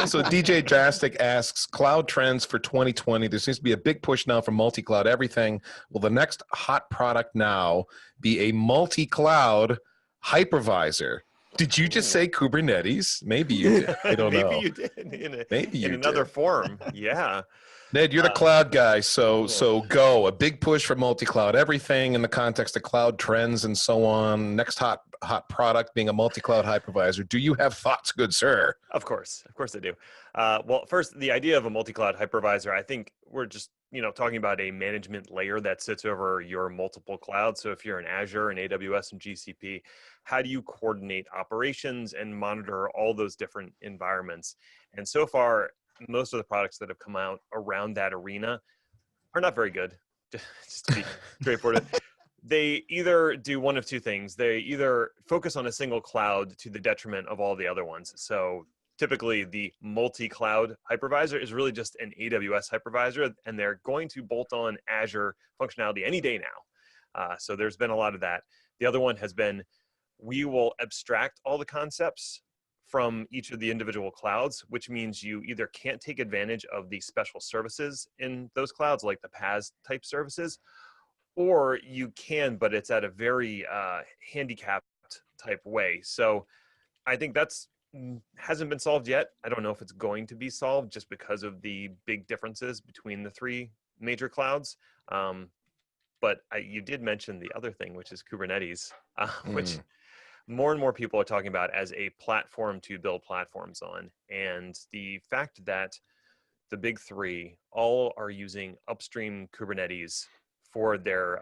So DJ Drastic asks, cloud trends for 2020. There seems to be a big push now for multi-cloud everything. Will the next hot product now be a multi-cloud hypervisor? Did you just say Kubernetes? Maybe you did. I don't know. Maybe you did in another form. Yeah. Ned, you're the cloud guy, so go. A big push for multi-cloud everything in the context of cloud trends and so on. Next hot product being a multi-cloud hypervisor. Do you have thoughts, good sir? Of course I do. Well, first, the idea of a multi-cloud hypervisor, I think we're just talking about a management layer that sits over your multiple clouds. So if you're in Azure and AWS and GCP, how do you coordinate operations and monitor all those different environments? And so far, most of the products that have come out around that arena are not very good, just to be straightforward. They either do one of two things. They either focus on a single cloud to the detriment of all the other ones. So typically the multi-cloud hypervisor is really just an AWS hypervisor, and they're going to bolt on Azure functionality any day now. So there's been a lot of that. The other one has been, we will abstract all the concepts from each of the individual clouds, which means you either can't take advantage of the special services in those clouds, like the PaaS type services, or you can, but it's at a very handicapped type way. So I think that's hasn't been solved yet. I don't know if it's going to be solved just because of the big differences between the three major clouds. But you did mention the other thing, which is Kubernetes, which more and more people are talking about as a platform to build platforms on. And the fact that the big three all are using upstream Kubernetes for their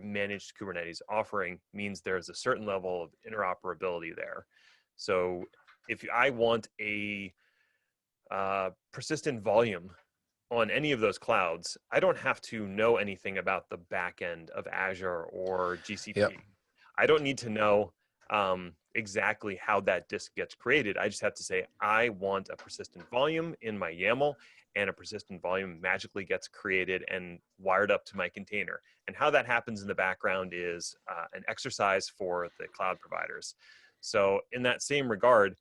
managed Kubernetes offering means there's a certain level of interoperability there. So if I want a persistent volume on any of those clouds, I don't have to know anything about the back end of Azure or GCP. Yep. I don't need to know exactly how that disk gets created. I just have to say, I want a persistent volume in my YAML, and a persistent volume magically gets created and wired up to my container. And how that happens in the background is an exercise for the cloud providers. So in that same regard,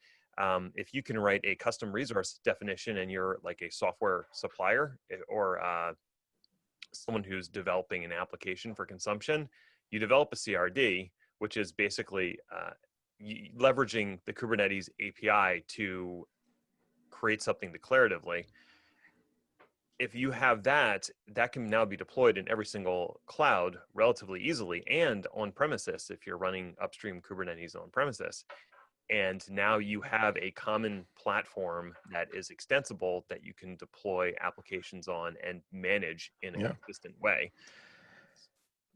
if you can write a custom resource definition and you're like a software supplier or someone who's developing an application for consumption, you develop a CRD, which is basically leveraging the Kubernetes API to create something declaratively. If you have that, that can now be deployed in every single cloud relatively easily, and on premises if you're running upstream Kubernetes on premises. And now you have a common platform that is extensible that you can deploy applications on and manage in a consistent way.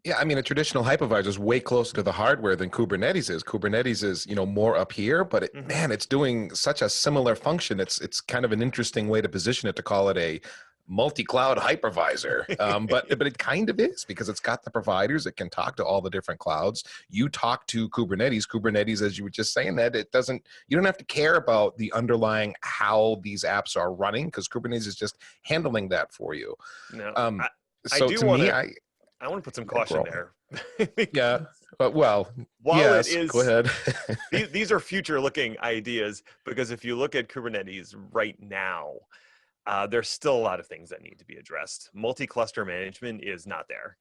Yeah, I mean, a traditional hypervisor is way closer to the hardware than Kubernetes is. Kubernetes is, more up here, but man, it's doing such a similar function. It's kind of an interesting way to position it, to call it a multi-cloud hypervisor, but it kind of is, because it's got the providers. It can talk to all the different clouds. You talk to Kubernetes, as you were just saying, that you don't have to care about the underlying how these apps are running, because Kubernetes is just handling that for you. No, I want to put some caution there. Yeah. Well, while yes, it is, go ahead. these are future-looking ideas, because if you look at Kubernetes right now, there's still a lot of things that need to be addressed. Multi-cluster management is not there.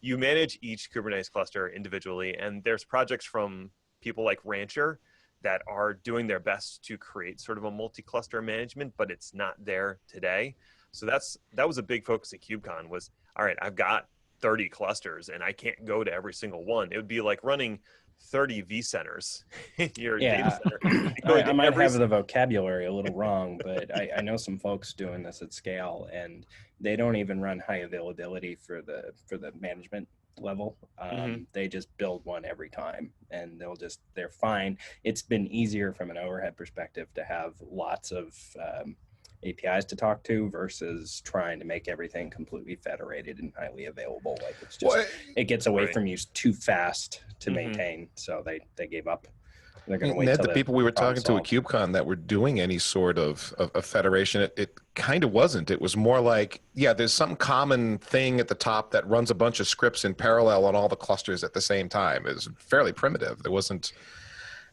You manage each Kubernetes cluster individually, and there's projects from people like Rancher that are doing their best to create sort of a multi-cluster management, but it's not there today. So that was a big focus at KubeCon was, all right, I've got 30 clusters and I can't go to every single one. It would be like running 30 vCenters in your data center. I might have the vocabulary a little wrong, but I know some folks doing this at scale, and they don't even run high availability for the management level. They just build one every time, and they're fine. It's been easier from an overhead perspective to have lots of APIs to talk to versus trying to make everything completely federated and highly available. Like it's just, it gets away from you too fast to maintain. So they gave up. They're going to wait. Ned, the people we were talking to at KubeCon that were doing any sort of federation, it kind of wasn't. It was more like, there's some common thing at the top that runs a bunch of scripts in parallel on all the clusters at the same time. It was fairly primitive. There wasn't.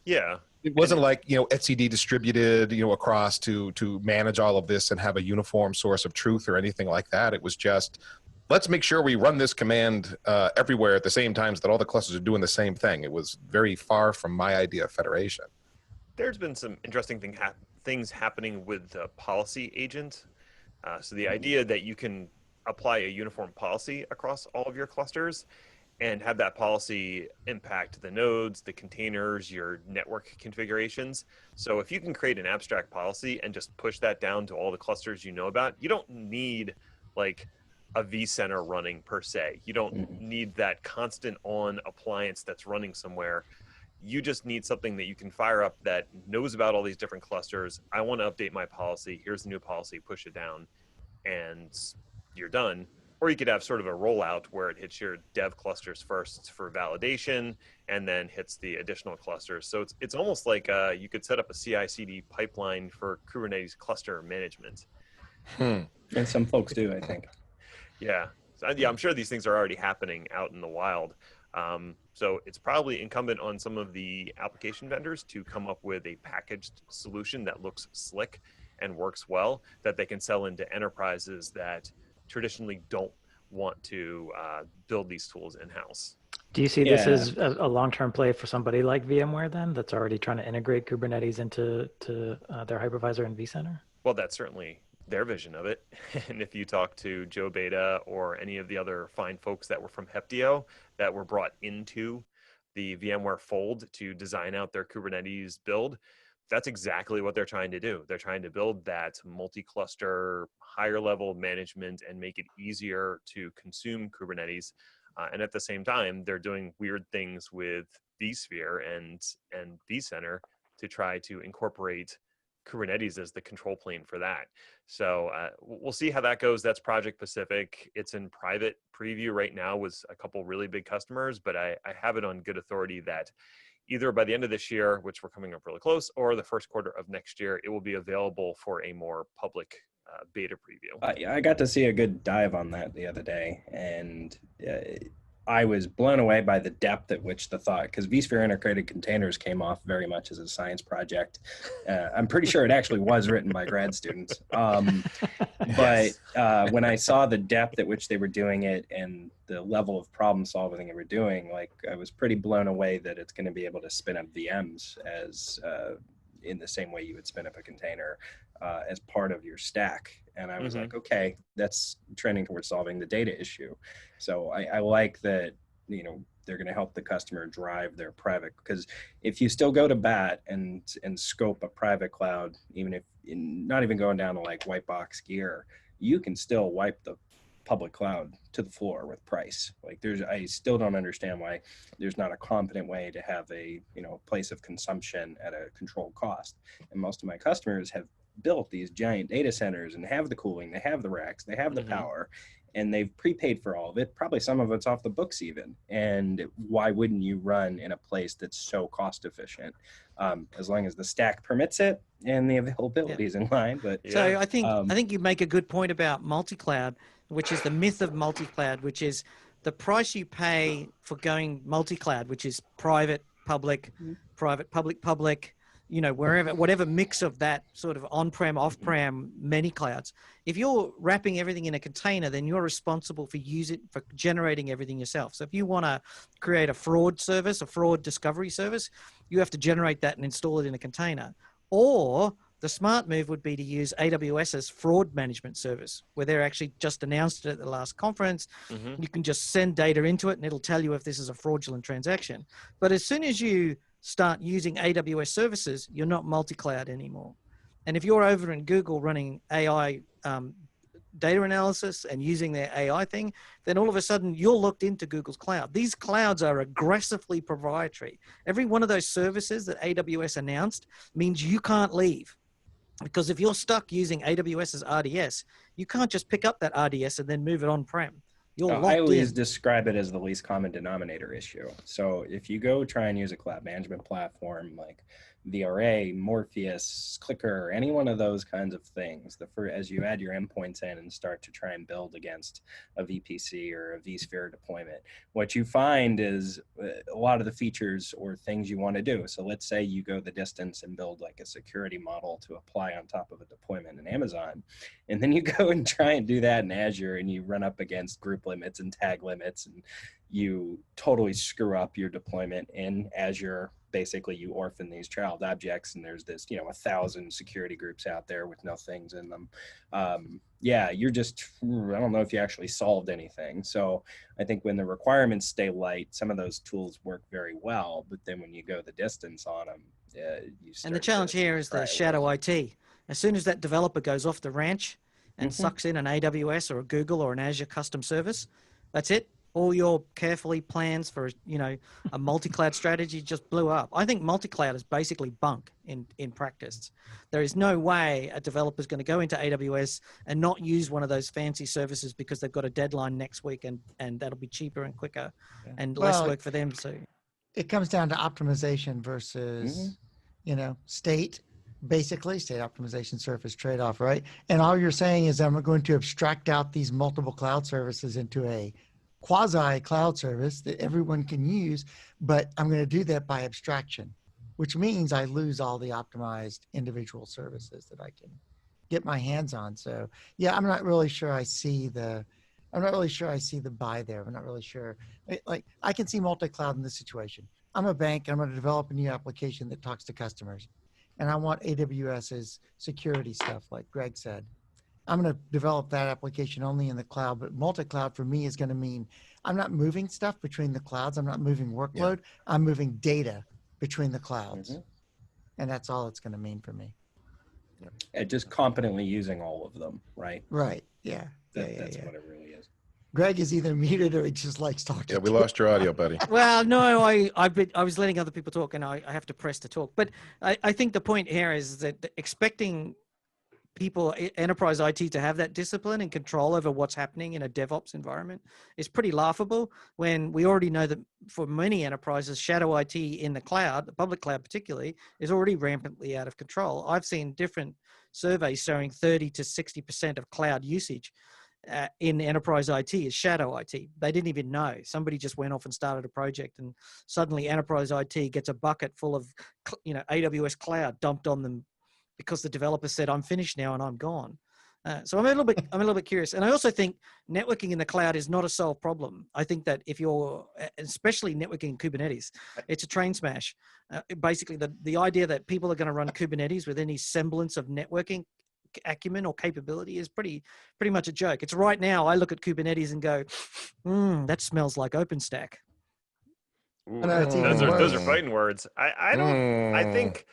Yeah. It wasn't like, etcd distributed, across to manage all of this and have a uniform source of truth or anything like that. It was just, let's make sure we run this command everywhere at the same time so that all the clusters are doing the same thing. It was very far from my idea of federation. There's been some interesting things happening with the policy agent. So the idea that you can apply a uniform policy across all of your clusters and have that policy impact the nodes, the containers, your network configurations. So if you can create an abstract policy and just push that down to all the clusters you know about, you don't need like a vCenter running per se. You don't need that constant on appliance that's running somewhere. You just need something that you can fire up that knows about all these different clusters. I want to update my policy. Here's the new policy, push it down, and you're done. Or you could have sort of a rollout where it hits your dev clusters first for validation and then hits the additional clusters. So it's almost like you could set up a CI/CD pipeline for Kubernetes cluster management. And some folks do, I think. Yeah. So, yeah, I'm sure these things are already happening out in the wild. So it's probably incumbent on some of the application vendors to come up with a packaged solution that looks slick and works well, that they can sell into enterprises that traditionally don't want to build these tools in-house. Do you see this as a long-term play for somebody like VMware then, that's already trying to integrate Kubernetes into their hypervisor in vCenter? Well, that's certainly their vision of it. And if you talk to Joe Beta or any of the other fine folks that were from Heptio that were brought into the VMware fold to design out their Kubernetes build, that's exactly what they're trying to do. They're trying to build that multi-cluster, higher level management and make it easier to consume Kubernetes. And at the same time, they're doing weird things with vSphere and vCenter to try to incorporate Kubernetes as the control plane for that. So we'll see how that goes. That's Project Pacific. It's in private preview right now with a couple really big customers, but I have it on good authority that either by the end of this year, which we're coming up really close, or the first quarter of next year, it will be available for a more public beta preview. I got to see a good dive on that the other day, and I was blown away by the depth at which the thought, because vSphere integrated containers came off very much as a science project. I'm pretty sure it actually was written by grad students. But when I saw the depth at which they were doing it and the level of problem solving they were doing, like I was pretty blown away that it's going to be able to spin up VMs as in the same way you would spin up a container as part of your stack. And I was like, okay, that's trending towards solving the data issue. So I like that, they're going to help the customer drive their private, because if you still go to bat and scope a private cloud, even if not even going down to like white box gear, you can still wipe the public cloud to the floor with price. Like I still don't understand why there's not a competent way to have a, place of consumption at a controlled cost. And most of my customers have built these giant data centers and have the cooling, they have the racks, they have the power, and they've prepaid for all of it. Probably some of it's off the books even. And why wouldn't you run in a place that's so cost efficient? As long as the stack permits it and the availability is in line. But so I think you make a good point about multi-cloud, which is the myth of multi-cloud, which is the price you pay for going multi-cloud, which is private, public, private, public, public, wherever, whatever mix of that sort of on-prem, off-prem, many clouds. If you're wrapping everything in a container, then you're responsible for generating everything yourself. So if you want to create a fraud service, a fraud discovery service, you have to generate that and install it in a container. Or the smart move would be to use AWS's fraud management service, where they're actually just announced it at the last conference. You can just send data into it and it'll tell you if this is a fraudulent transaction. But as soon as you start using AWS services, you're not multi-cloud anymore. And if you're over in Google running AI data analysis and using their AI thing, then all of a sudden you're looked into Google's cloud. These clouds are aggressively proprietary. Every one of those services that AWS announced means you can't leave. Because if you're stuck using AWS's RDS, you can't just pick up that RDS and then move it on-prem. I always describe it as the least common denominator issue. So if you go try and use a cloud management platform like VRA, Morpheus, Clicker, any one of those kinds of things. As you add your endpoints in and start to try and build against a VPC or a vSphere deployment, what you find is a lot of the features or things you want to do. So let's say you go the distance and build like a security model to apply on top of a deployment in Amazon, and then you go and try and do that in Azure, and you run up against group limits and tag limits, and you totally screw up your deployment in Azure. Basically, you orphan these child objects, and there's this, 1,000 security groups out there with no things in them. Yeah, you're just, I don't know if you actually solved anything. So I think when the requirements stay light, some of those tools work very well, but then when you go the distance on them, you start. And the challenge here is the shadow IT. As soon as that developer goes off the ranch and sucks in an AWS or a Google or an Azure custom service, that's it. All your carefully plans for, a multi-cloud strategy just blew up. I think multi-cloud is basically bunk in practice. There is no way a developer is going to go into AWS and not use one of those fancy services because they've got a deadline next week, and that'll be cheaper and quicker and less work for them. So it comes down to optimization versus, state. Basically, state optimization surface trade-off, right? And all you're saying is I'm going to abstract out these multiple cloud services into a quasi cloud service that everyone can use, but I'm going to do that by abstraction, which means I lose all the optimized individual services that I can get my hands on. So yeah, I'm not really sure I see the buy there. I'm not really sure. Like, I can see multi-cloud in this situation. I'm a bank. I'm going to develop a new application that talks to customers, and I want AWS's security stuff, like Greg said. I'm going to develop that application only in the cloud, but multi-cloud for me is going to mean I'm not moving stuff between the clouds. I'm not moving workload. Yeah. I'm moving data between the clouds. And that's all it's going to mean for me. And just competently using all of them, right? Right. Yeah. That's what it really is. Greg is either muted or he just likes talking. Yeah, we lost your audio, buddy. Well, no, I was letting other people talk, and I have to press to talk. But I think the point here is that expecting people, enterprise IT, to have that discipline and control over what's happening in a DevOps environment is pretty laughable, when we already know that for many enterprises, shadow IT in the cloud, the public cloud particularly, is already rampantly out of control. I've seen different surveys showing 30 to 60% of cloud usage in enterprise IT is shadow IT. They didn't even know. Somebody just went off and started a project, and suddenly enterprise IT gets a bucket full of, AWS cloud dumped on them because the developer said, I'm finished now and I'm gone. So I'm a little bit curious. And I also think networking in the cloud is not a solved problem. I think that if you're, especially networking in Kubernetes, it's a train smash. Basically, the idea that people are going to run Kubernetes with any semblance of networking acumen or capability is pretty much a joke. It's right now, I look at Kubernetes and go, that smells like OpenStack. Ooh, those are fighting words. I think,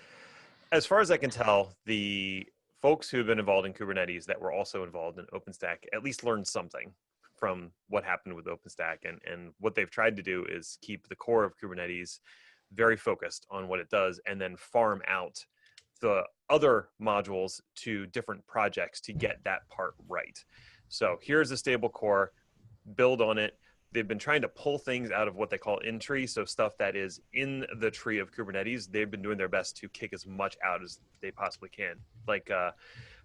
as far as I can tell, the folks who have been involved in Kubernetes that were also involved in OpenStack at least learned something from what happened with OpenStack. And what they've tried to do is keep the core of Kubernetes very focused on what it does, and then farm out the other modules to different projects to get that part right. So here's a stable core, build on it. They've been trying to pull things out of what they call in-tree, so stuff that is in the tree of Kubernetes. They've been doing their best to kick as much out as they possibly can. Like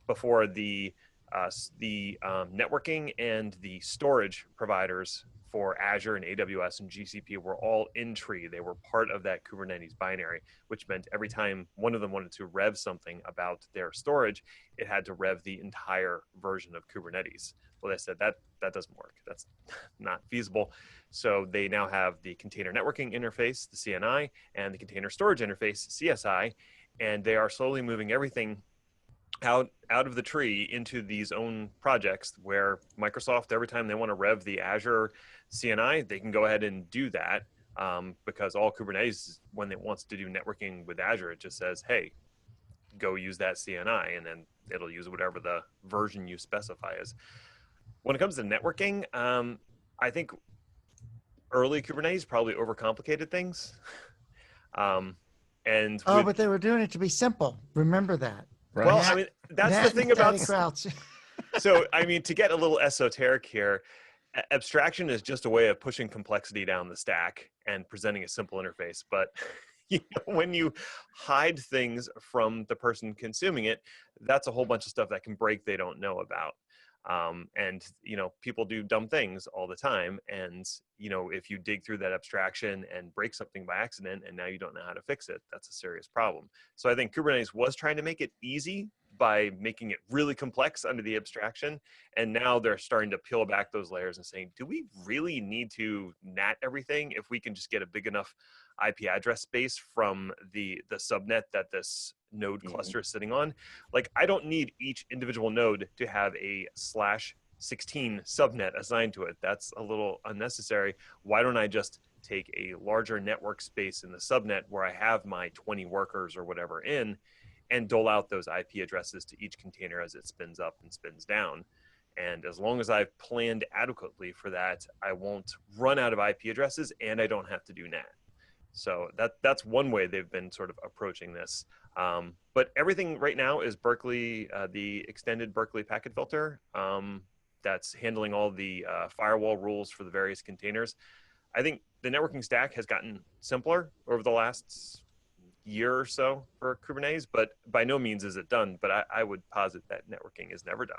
before, the networking and the storage providers for Azure and AWS and GCP were all in-tree. They were part of that Kubernetes binary, which meant every time one of them wanted to rev something about their storage, it had to rev the entire version of Kubernetes. Well, they said that doesn't work. That's not feasible. So they now have the container networking interface, the CNI, and the container storage interface, CSI, and they are slowly moving everything out of the tree into these own projects, where Microsoft, every time they want to rev the Azure CNI, they can go ahead and do that, because all Kubernetes, when it wants to do networking with Azure, it just says, hey, go use that CNI, and then it'll use whatever the version you specify is. When it comes to networking, I think early Kubernetes probably overcomplicated things. But they were doing it to be simple. Remember that. Right. Well, I mean, that's the thing about routes. So, I mean, to get a little esoteric here, abstraction is just a way of pushing complexity down the stack and presenting a simple interface. But when you hide things from the person consuming it, that's a whole bunch of stuff that can break they don't know about. And people do dumb things all the time. And if you dig through that abstraction and break something by accident, and now you don't know how to fix it, that's a serious problem. So I think Kubernetes was trying to make it easy by making it really complex under the abstraction. And now they're starting to peel back those layers and saying, do we really need to NAT everything if we can just get a big enough IP address space from the subnet that this node cluster is sitting on? Like, I don't need each individual node to have a /16 subnet assigned to it. That's a little unnecessary. Why don't I just take a larger network space in the subnet where I have my 20 workers or whatever in, and dole out those IP addresses to each container as it spins up and spins down? And as long as I've planned adequately for that, I won't run out of IP addresses, and I don't have to do NAT. So that's one way they've been sort of approaching this. But everything right now is Berkeley, the extended Berkeley packet filter, that's handling all the firewall rules for the various containers. I think the networking stack has gotten simpler over the last year or so for Kubernetes, but by no means is it done. But I would posit that networking is never done.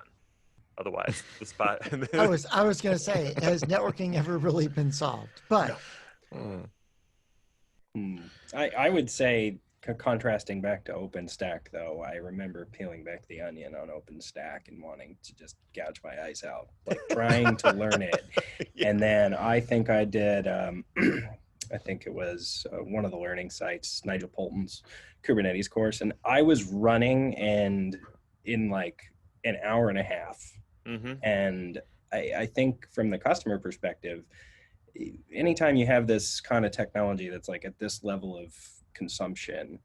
Otherwise, the spot. I was going to say, has networking ever really been solved? But I would say, contrasting back to OpenStack, though, I remember peeling back the onion on OpenStack and wanting to just gouge my eyes out, like trying to learn it. Yeah. And then I think I did, I think it was one of the learning sites, Nigel Poulton's Kubernetes course, and I was running and in like an hour and a half. And I think from the customer perspective, anytime you have this kind of technology that's like at this level of consumption,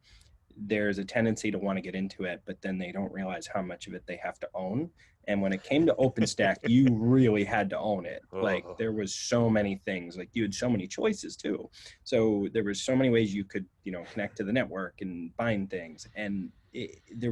there's a tendency to want to get into it, but then they don't realize how much of it they have to own. And when it came to OpenStack, you really had to own it. Like, there was so many things, like you had so many choices too. So there was so many ways you could, connect to the network and bind things. And there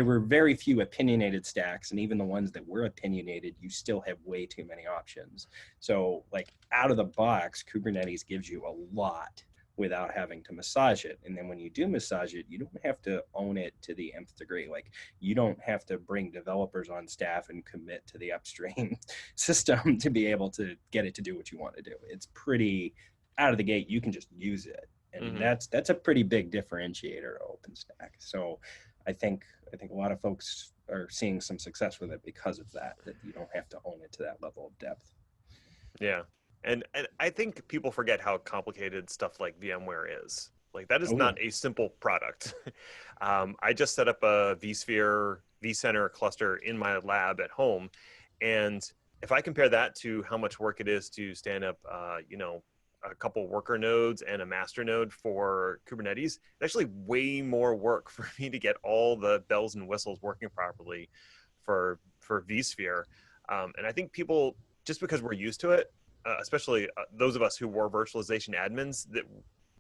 were very few opinionated stacks, and even the ones that were opinionated, you still have way too many options. So like out of the box, Kubernetes gives you a lot without having to massage it. And then when you do massage it, you don't have to own it to the nth degree. Like, you don't have to bring developers on staff and commit to the upstream system to be able to get it to do what you want to do. It's pretty out of the gate. You can just use it. And that's a pretty big differentiator to OpenStack. So I think a lot of folks are seeing some success with it because of that you don't have to own it to that level of depth. Yeah. And I think people forget how complicated stuff like VMware is. Like, that is not a simple product. I just set up a vSphere vCenter cluster in my lab at home. And if I compare that to how much work it is to stand up, a couple worker nodes and a master node for Kubernetes, it's actually way more work for me to get all the bells and whistles working properly for vSphere. And I think people, just because we're used to it, especially those of us who were virtualization admins, that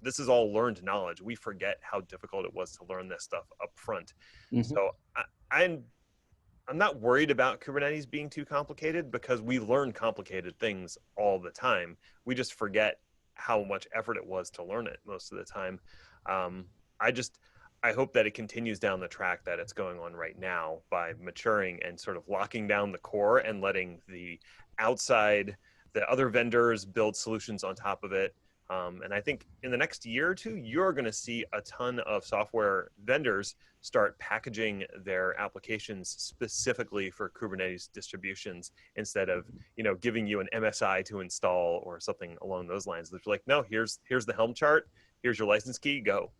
this is all learned knowledge. We forget how difficult it was to learn this stuff up front. So I'm not worried about Kubernetes being too complicated, because we learn complicated things all the time. We just forget how much effort it was to learn it most of the time. I hope that it continues down the track that it's going on right now by maturing and sort of locking down the core and letting the other vendors build solutions on top of it. And I think in the next year or two, you're going to see a ton of software vendors start packaging their applications specifically for Kubernetes distributions, instead of, giving you an MSI to install or something along those lines. They're like, no, here's the Helm chart. Here's your license key, go.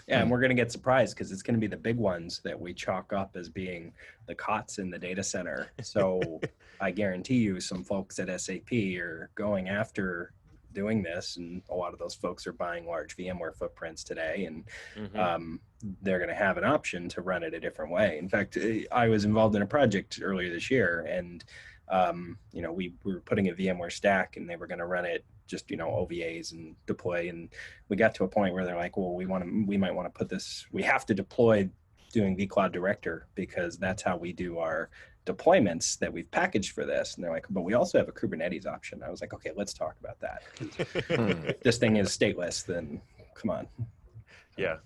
Yeah, and we're going to get surprised, because it's going to be the big ones that we chalk up as being the COTS in the data center. So I guarantee you some folks at SAP are going after doing this, and a lot of those folks are buying large VMware footprints today, and they're going to have an option to run it a different way. In fact, I was involved in a project earlier this year, and we were putting a VMware stack, and they were going to run it just OVAs and deploy, and we got to a point where they're like, well, we might want to put this, we have to deploy doing vCloud Director, because that's how we do our deployments that we've packaged for this. And they're like, but we also have a Kubernetes option. I was like, okay, let's talk about that. If this thing is stateless, then come on. Yeah.